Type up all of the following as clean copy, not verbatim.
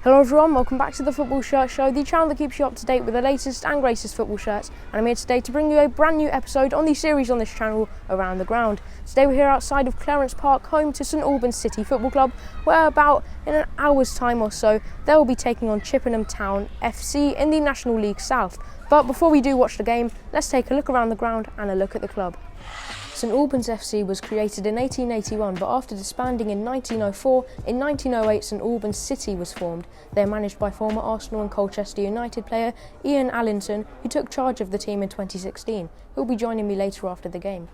Hello everyone, welcome back to the Football Shirt Show, the channel that keeps you up to date with the latest and greatest football shirts, and I'm here today to bring you a brand new episode on the series on this channel, Around the Ground. Today we're here outside of Clarence Park, home to St Albans City Football Club, where about in an hour's time or so they will be taking on Chippenham Town FC in the National League South. But before we do watch the game, let's take a look around the ground and a look at the club. St Albans FC was created in 1881, but after disbanding in 1904, in 1908 St Albans City was formed. They are managed by former Arsenal and Colchester United player Ian Allinson, who took charge of the team in 2016. He'll be joining me later after the game.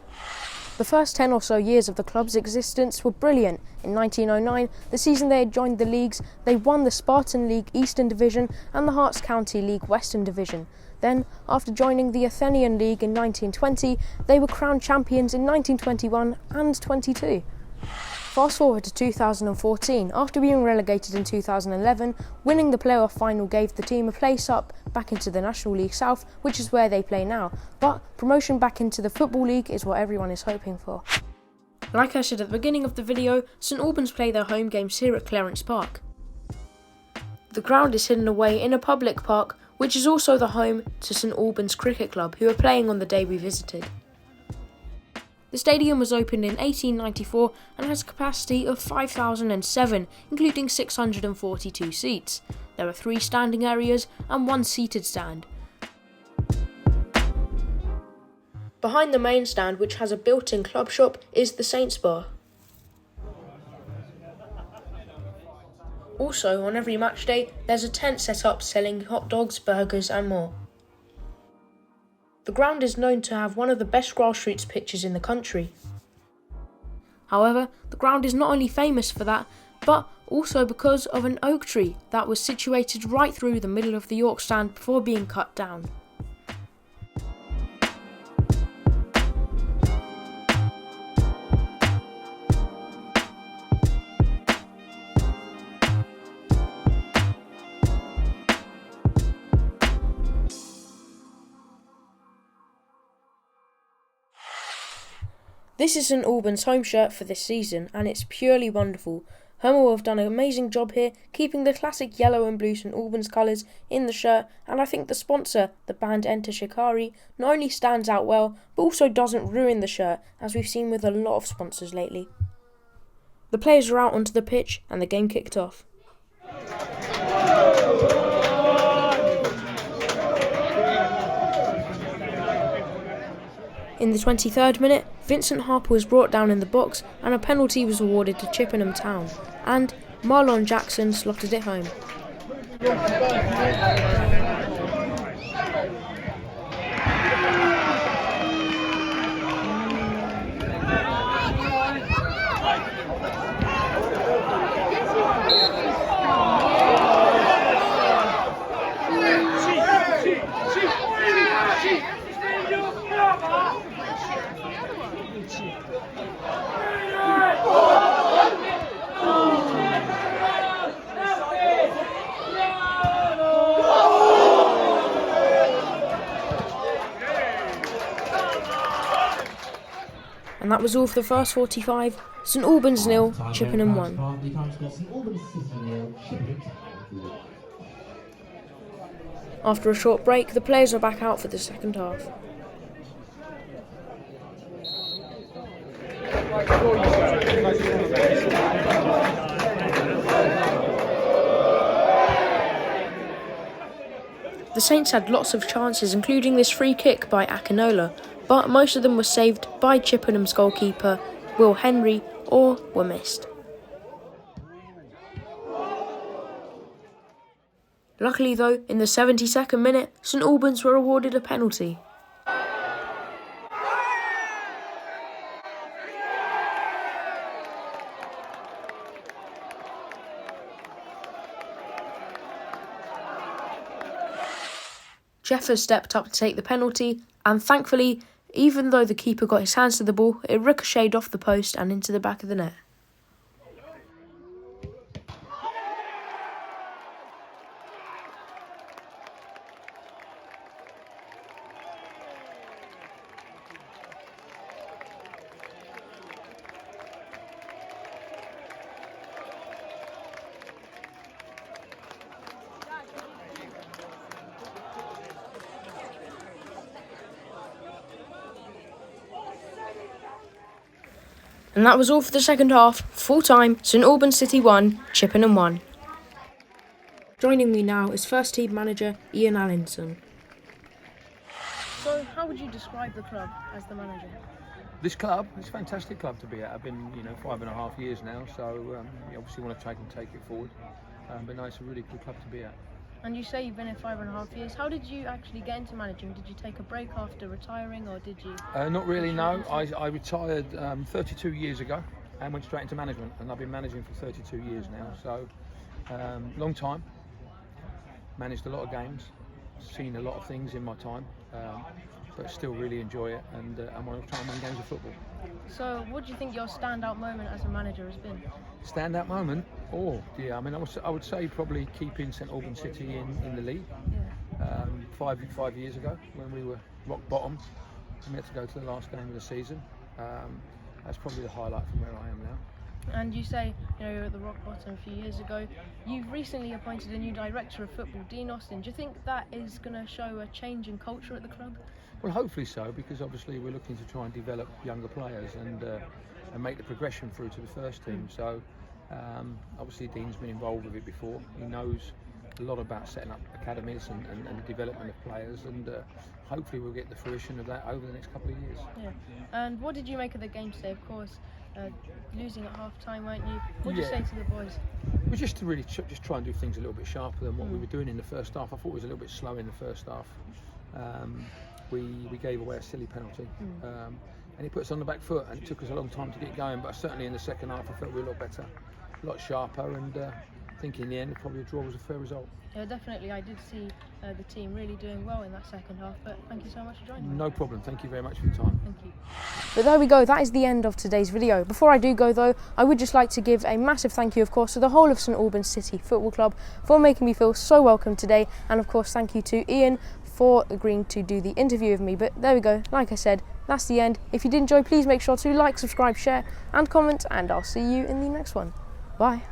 The first 10 or so years of the club's existence were brilliant. In 1909, the season they had joined the leagues, they won the Spartan League Eastern Division and the Hearts County League Western Division. Then, after joining the Athenian League in 1920, they were crowned champions in 1921 and 22. Fast forward to 2014, after being relegated in 2011, winning the playoff final gave the team a place up back into the National League South, which is where they play now. But promotion back into the Football League is what everyone is hoping for. Like I said at the beginning of the video, St Albans play their home games here at Clarence Park. The ground is hidden away in a public park, which is also the home to St Albans Cricket Club, who are playing on the day we visited. The stadium was opened in 1894 and has a capacity of 5,007, including 642 seats. There are 3 standing areas and 1 seated stand. Behind the main stand, which has a built-in club shop, is the Saints Bar. Also, on every match day, there's a tent set up selling hot dogs, burgers and more. The ground is known to have one of the best grassroots pitches in the country. However, the ground is not only famous for that, but also because of an oak tree that was situated right through the middle of the York stand before being cut down. This is St Albans' home shirt for this season, and it's purely wonderful. Hermel have done an amazing job here, keeping the classic yellow and blue St Albans colours in the shirt, and I think the sponsor, the band Enter Shikari, not only stands out well, but also doesn't ruin the shirt, as we've seen with a lot of sponsors lately. The players are out onto the pitch, and the game kicked off. In the 23rd minute, Vincent Harper was brought down in the box and a penalty was awarded to Chippenham Town, and Marlon Jackson slotted it home. And that was all for the first 45. St Albans 0, Chippenham 1. After a short break, the players are back out for the second half. The Saints had lots of chances, including this free kick by Akinola, but most of them were saved by Chippenham's goalkeeper, Will Henry, or were missed. Luckily though, in the 72nd minute, St Albans were awarded a penalty. Jeffers stepped up to take the penalty, and thankfully, even though the keeper got his hands to the ball, it ricocheted off the post and into the back of the net. And that was all for the second half. Full time, St Albans City 1, Chippenham 1. Joining me now is first team manager Ian Allinson. So, how would you describe the club as the manager? This club, it's a fantastic club to be at. I've been, 5.5 years now, so you obviously want to take it forward. But no, it's a really good club to be at. And you say you've been here 5.5 years. How did you actually get into managing? Did you take a break after retiring, or did you? Not really, no. I retired 32 years ago and went straight into management, and I've been managing for 32 years now. So, long time. Managed a lot of games, seen a lot of things in my time, but still really enjoy it, and I want to try and win games of football. So, what do you think your standout moment as a manager has been? Standout moment? Oh, yeah. I mean, I would say probably keeping St Albans City in the league. Yeah. 5 years ago, when we were rock bottom, and we had to go to the last game of the season. That's probably the highlight from where I am now. And you say, you're at the rock bottom a few years ago. You've recently appointed a new director of football, Dean Austin. Do you think that is going to show a change in culture at the club? Well, hopefully so, because obviously we're looking to try and develop younger players and make the progression through to the first team. So obviously Dean's been involved with it before. He knows a lot about setting up academies and the development of players, and hopefully we'll get the fruition of that over the next couple of years. Yeah. And what did you make of the game today? Of course, losing at half time, weren't you? What did you say to the boys? It was just to really just try and do things a little bit sharper than what we were doing in the first half. I thought it was a little bit slow in the first half. We gave away a silly penalty, and it put us on the back foot, and it took us a long time to get going, but certainly in the second half I felt we were a lot better, a lot sharper, and I think in the end probably a draw was a fair result. Yeah, definitely. I did see the team really doing well in that second half, but thank you so much for joining me. No problem, thank you very much for your time. Thank you. But there we go, that is the end of today's video. Before I do go though, I would just like to give a massive thank you of course to the whole of St Albans City Football Club for making me feel so welcome today, and of course thank you to Ian for agreeing to do the interview with me. But there we go, like I said, that's the end. If you did enjoy, please make sure to like, subscribe, share and comment, and I'll see you in the next one. Bye.